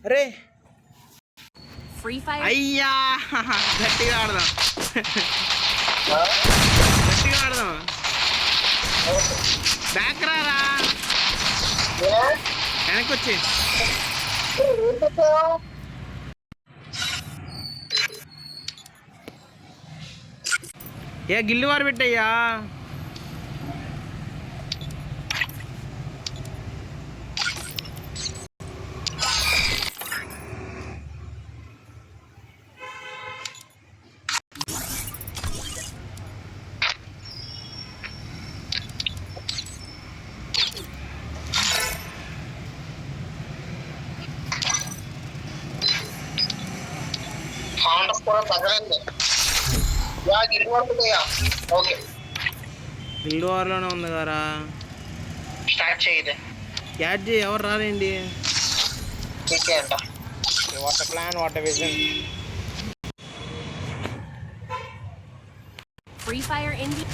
అరే free fire అయ్యా గట్టిగా ఆడదాం, గట్టిగా ఆడదాం. బ్యాక్ రారా, వెనక్కి వచ్చి ఏ గిల్లు వారు పెట్టయ్యా. గిల్డ్ వార్లోనే ఉంది కదా, స్టార్ట్ చేయదు. క్యాచ్ చేయి, ఎవరు రాలేండి. What plan, what vision. Free fire India.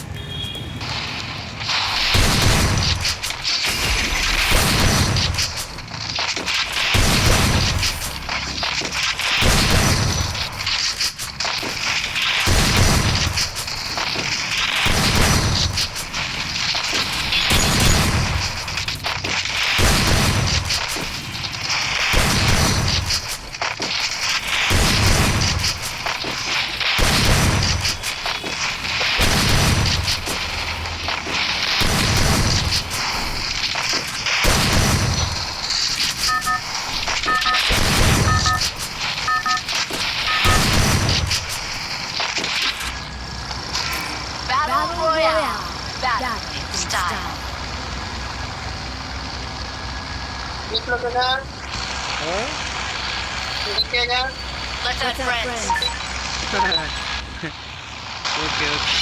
Okay okay.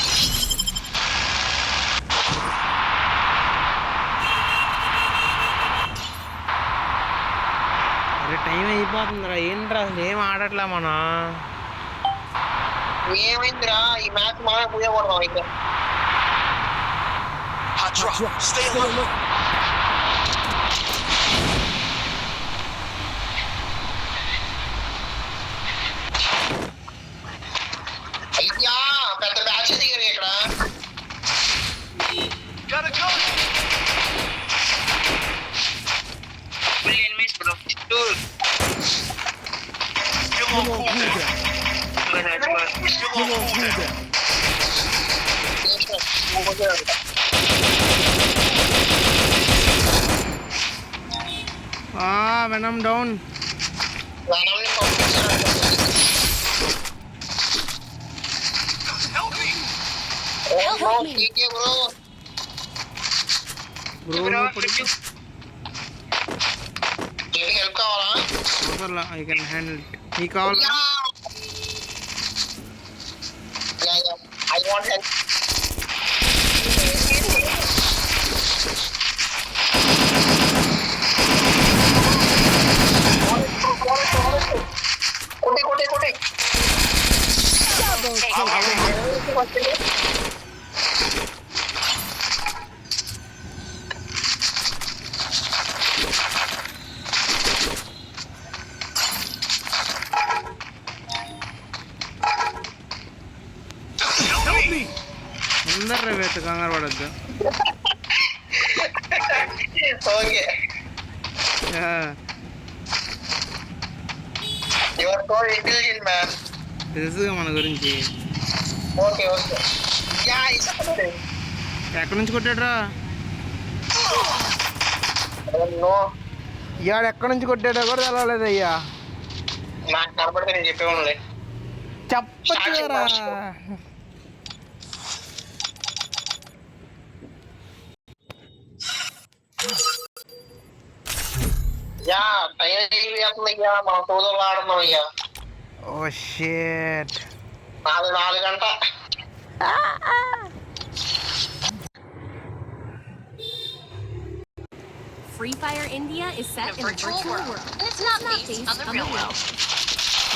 అరే టైం అయిపోతుందిరా, ఏంట్రా అసలు ఏం ఆడట్లా మనం. ఏమైందిరా ఈ మ్యాచ్ మనమే పోయకూడదాం అయితే. అయ్యా పెద్ద బ్యాచ్ దిగారు ఇక్కడ. Venom down. హెల్ప్ కావాలా? I can handle it. నీకు కావాలా? I want help. कोटे అందరు వేట కంగారు పడద్దు. Okay you are so intelligent man. తెలుసుగా మన గురించి. ఓకే ఓకే యా ఇసపడే. ఎక్కడి నుంచి కొట్టాడురా? నో ఇయాడు ఎక్కడి నుంచి కొట్టాడో కూడా తెలవలేదు అయ్యా. నాకు కనపడితే నేను చెప్పేవాళ్ళే. చెప్పచ్చురా. యా టైం అయిపోతుందయ్యా, మనం సోదరులు ఆడుతున్నాం అయ్యా. Oh shit. 4 గంట. Free Fire India is set in a virtual world. It's not based on the real world.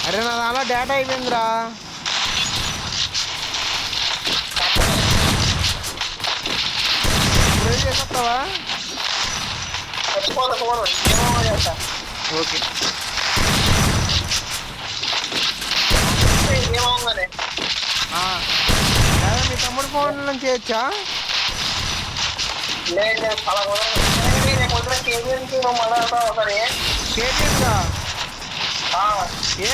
అరే నా దాంట్లో డేటా అయిపోయిందిరా. వస్తావా? చచ్చిపోతా ఫోన్ ఏమో చేస్తా. ఓకే ఏమోగానే మీ తమ్ముడు ఫోన్ నుంచి చేయొచ్చా? లేదు లేదు అలా పొద్దున కేజీఎంకి మాట్లాడతా ఒకసారి. కేటీఎంగా ఏ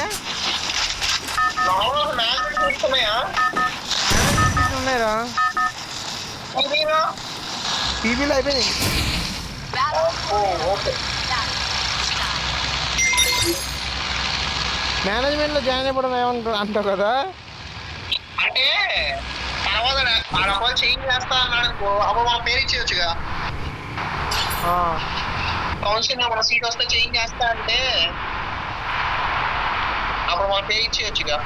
మ్యాచ్ చూస్తున్నాయా? ఉన్నాయరా టీవీలో అయిపోయింది. మేనేజ్మెంట్లో జాయిన్ అయిపోవడం ఏమంటారు అంటావు కదా. అంటే తర్వాత ఆడ చేంజ్ చేస్తా అన్నాడు అనుకో, అప్పుడు మన పేరు ఇచ్చేయచ్చుగా. కౌన్సిలింగ్ మన సీట్ వస్తే చేంజ్ చేస్తా అంటే అప్పుడు మన పేరు ఇచ్చేయచ్చుగా.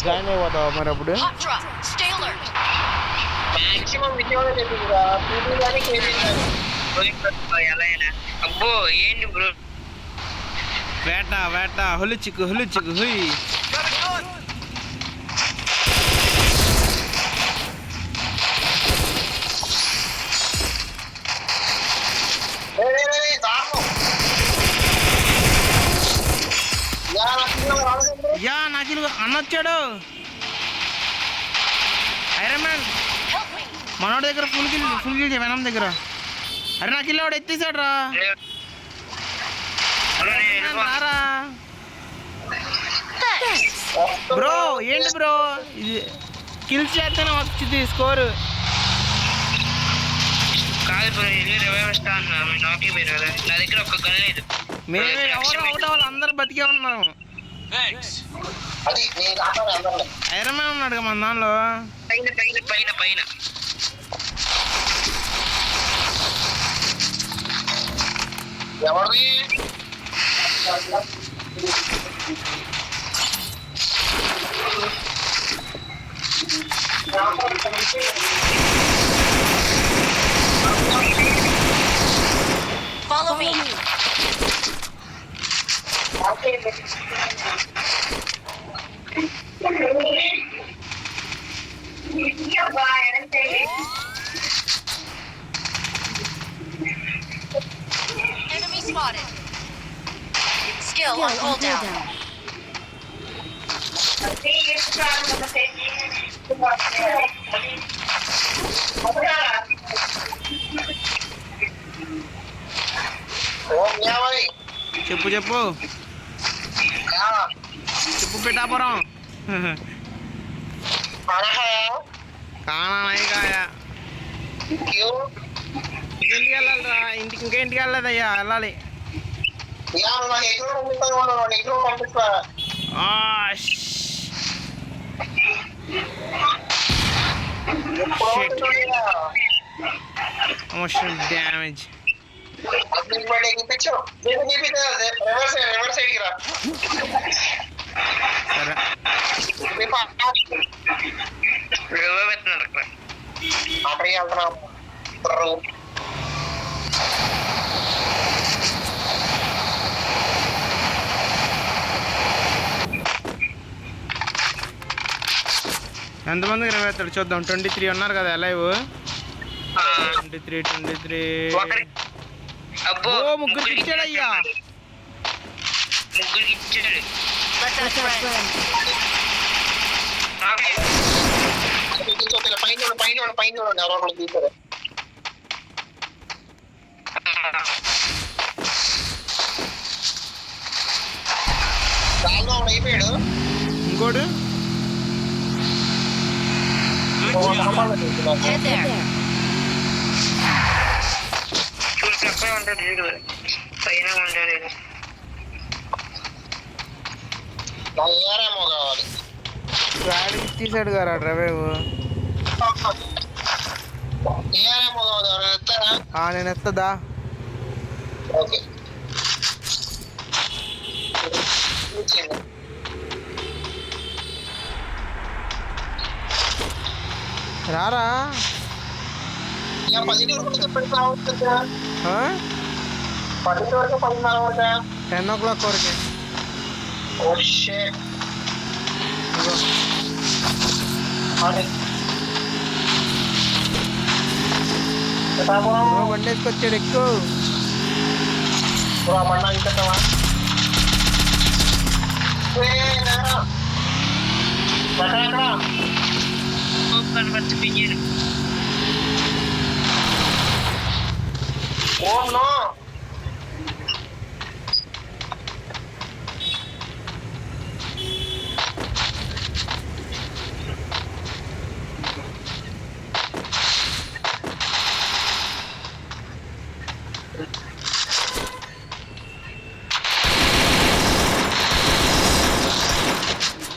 జాయిన్ అయిపోతావా మరి అప్పుడు? మాక్సిమం విజయవాడ చెప్పిందిగా, పీపీ కానీ కేబీ కానీ. అబ్బో ఏంటి బ్రో వేట వేట హులుచుకు హుయ్. యా నాకు అన్నొచ్చాడు ఐరన్ మ్యాన్ మనోడి దగ్గర ఫుల్ కిల్ వెనం దగ్గర. అరే నాకు ఇల్లు వాడు ఎత్తేసాడు రా. బ్రో ఏంటి బ్రో ఇది కిల్స్ చేస్తేనే వచ్చింది స్కోరు. కాదు బ్రో, ఇది రివైవ్ ఇస్తా అన్నారు నాకి మీరు కదా, నా దగ్గర ఒక్క గన్ లేదు. మేము ఎవరు అవుట్ వాళ్ళు అందరు బతికే ఉన్నాము. ఐరన్ మ్యాన్ ఉన్నాడు కదా మన దానిలో. పైన పైన పైన పైన ఎవరిది? Follow me. Enemy spotted. Skill on cooldown. చెప్పు చెప్పు పిఠాపురం కానాయకాయ ఇంటికి వెళ్ళాలిరా. ఇంటికి వెళ్ళలేదయ్యా, వెళ్ళాలి. డ్యామేజ్ ఎంతమంది 23 చూద్దాం. 23 ఉన్నారు కదా లైవ్. 23 అబ్బో ముగ్గురు ఇచ్చాడు అయ్యా. ముగ్గురికి ఇచ్చాడు. పైన ఎవరో తీసారు. అయిపోయాడు ఇంకోడు. Head there. పైన ఉండలేదు. ఏరేమో కావాలి. గాడి తీసాడు కదా డ్రైవ్. ఏరేమో కావాలి. నేను ఎత్తదా. ఓకే రారా. 10 వరకు చెప్పండి. 10 వరకు 14 వరకు 10 o'clock వరకే. Oh shit. బ్రో బండి వేసుకొచ్చాడు ఎక్కువ.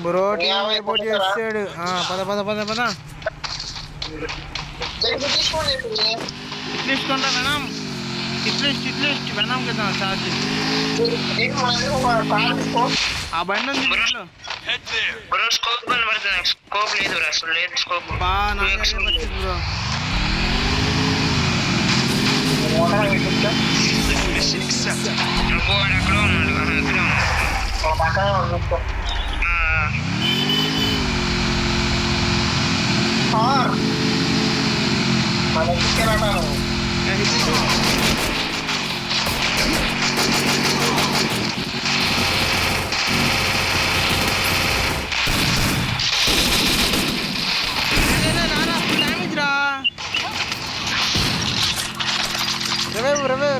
బ్రో టీం రిపోర్ట్ చేస్తాడు. పద పద పద పద ఇట్లిస్ట్ కొంటా వెనం. ఇట్లిస్ట్ వెనం కదా ఛార్జ్. ఆ బండి ఉంది బ్రో. స్కోప్ బండి పడుతుంది. స్కోప్ లేదు బ్రో, అసలు లేదు స్కోప్. బా నాకు వచ్చింది బ్రో. నువ్వు అక్కడ ఉన్నాడు, అక్కడ ఉన్నాడు.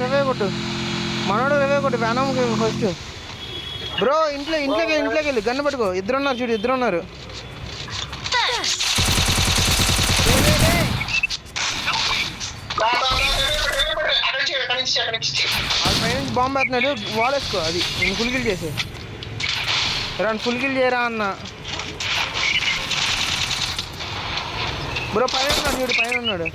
రవే కొట్టు మనోడు, రవే కొట్టు వ్యానం ఫస్ట్. బ్రో ఇంట్లోకి వెళ్ళి గన్ను పట్టుకో. ఇద్దరున్నారు చూడు, ఇద్దరున్నారు. అది పైనుంచి బాంబు వేస్తున్నాడు, వాల్ వేసుకో. అది నేను ఫుల్ కిల్ చేసే రాను, ఫుల్ కిల్ చేయరా అన్న. బ్రో పైన ఉన్నాడు చూడు, పైన ఉన్నాడు.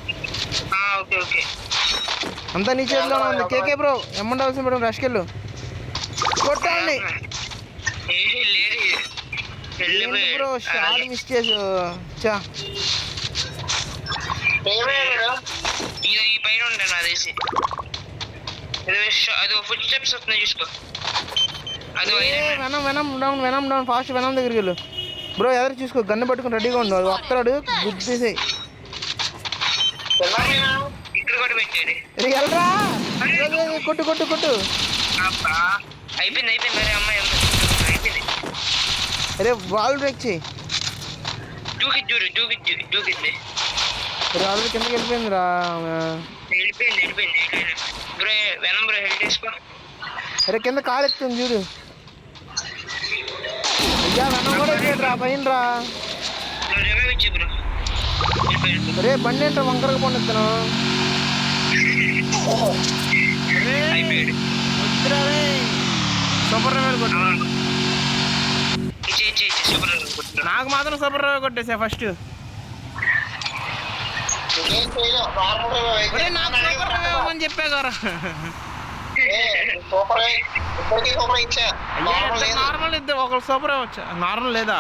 అంతా నీ చేతిలోనే ఉంది. కేకే బ్రో ఎమ్మండాల్సిన మేడం రష్కెళ్ళు కొట్టండి. బ్రో షాట్ మిస్ చేసు. చా ఈ పైన ఉంటాను అదేసి. అది ఫుడ్ స్టెప్స్ వస్తున్నాయి చూసుకో. అది వెనం డౌన్ ఫాస్ట్ వెనం దగ్గరికి వెళ్ళు బ్రో. ఎదురు చూసుకో, గన్ను పట్టుకుని రెడీగా ఉండు. అది వస్తాడు, గుద్దేసేయి. ఇక్కడ కూడా పెట్టాడు. వెళ్ళరా కొట్టు కొట్టు కొట్టు. అయిపోయింది మరి అమ్మాయి అయిపోయింది. అరే వాల్ బ్రేక్ చేయి. దూకింది ఆల్రెడీ కిందకి వెళ్ళిపోయిందిరా. వెళ్ళిపోయింది బ్రో. వెనం బ్రో హెల్ప్ చేసుకో. అరే కింద కాలు ఎత్తుంది చూడు. అయ్యా వెనం కూడా వచ్చాడు రా పైన రా. అరే బండి ఏంటో వంకరగా పండిస్తాను. సూపర్ రవే కొట్టు. నాకు మాత్రం సూపర్ రవే కొట్టేసా ఫస్ట్. నాకు సూపర్ రవే అని చెప్పా కదా. నార్మల్ ఇద్దరు ఒకరు సూపర్ వచ్చా. నార్మల్ లేదా?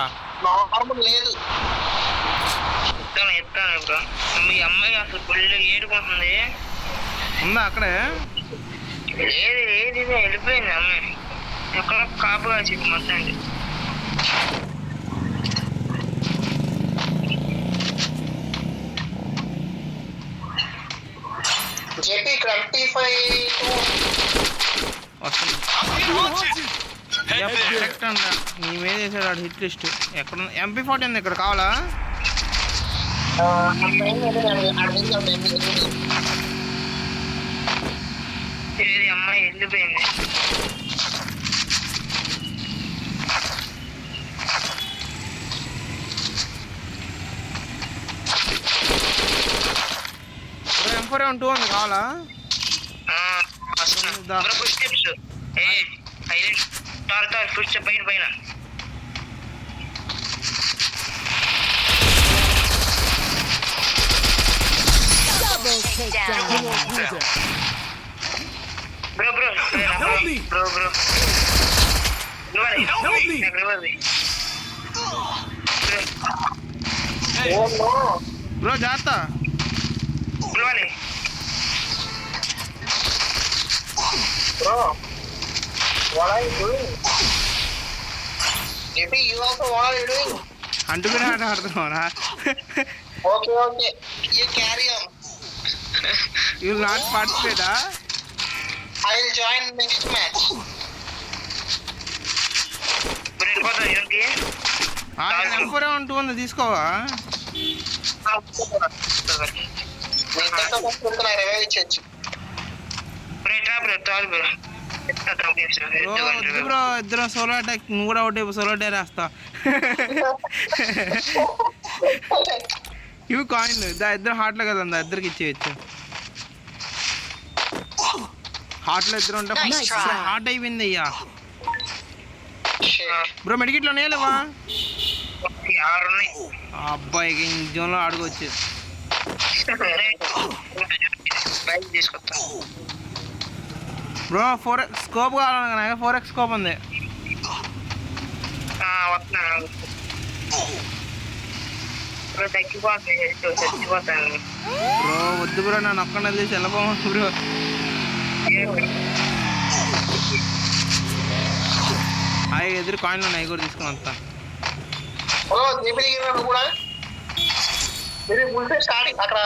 ఎత్తాను బ్రో. మీ అమ్మాయి అసలు ఫుల్ ఏడుకుంటుంది. ఉందా అక్కడే? ఏది వెళ్ళిపోయింది అమ్మాయి. ఎక్కడ కాపు కాల్చింది మొత్తానికి. నీ మీద వేసాడు హిట్ లిస్ట్. ఎక్కడ MP40 ఉంది ఇక్కడ కావాలా? అమ్మాయి వెళ్ళిపోయింది. M4A2 ఉంది కావాలా? ఫుడ్ స్టెప్ పైన బ్రో జాగ్రత్త. Bro, what are you doing? Maybe you also what are you doing? అంటుకునే ఆట ఆడుతున్నావురా? Okay, you carry on. You will not పార్టిసిపేటా? I will join next match. ఇప్పుడు వెళ్ళిపోతా యూన్కి. M4A1 2 ఉంది, తీసుకోవా? మీ ఇద్దరితో కలిసి నాకు రివైవ్ ఇచ్చేయచ్చు. బ్రో ఇద్దరం సోలో అటాక్, నువ్వు కూడా ఒకటి సోలో అటాక్ వేస్తా. ఇవి కాయిన్ ఇద్దరు హార్ట్లో కదా, ఇద్దరికి ఇచ్చేయచ్చు. హార్ట్లో ఇద్దరు ఉంటే హార్ట్ అయిపోయింది అయ్యా. బ్రో మెడికిట్లో ఉన్నాయా లేవా? అబ్బాయికి జోన్లో ఆడుకోవచ్చు. తీసుకొస్తా బ్రో 4x స్కోప్ కావాలన్నా, 4x స్కోప్ ఉంది. వస్తున్నాను. చచ్చిపోతాను బ్రో వద్దు బ్రో, నన్ను ఒక్కడ వదిలేసి వెళ్ళిపోమను బ్రో. అవి ఎదురు కాయిన్లు ఉన్నాయి, అవి కూడా తీసుకుని వస్తా. బ్రో దీపి దిగినాడు కూడా. మీరు ముందే స్టార్టింగ్ అక్కడ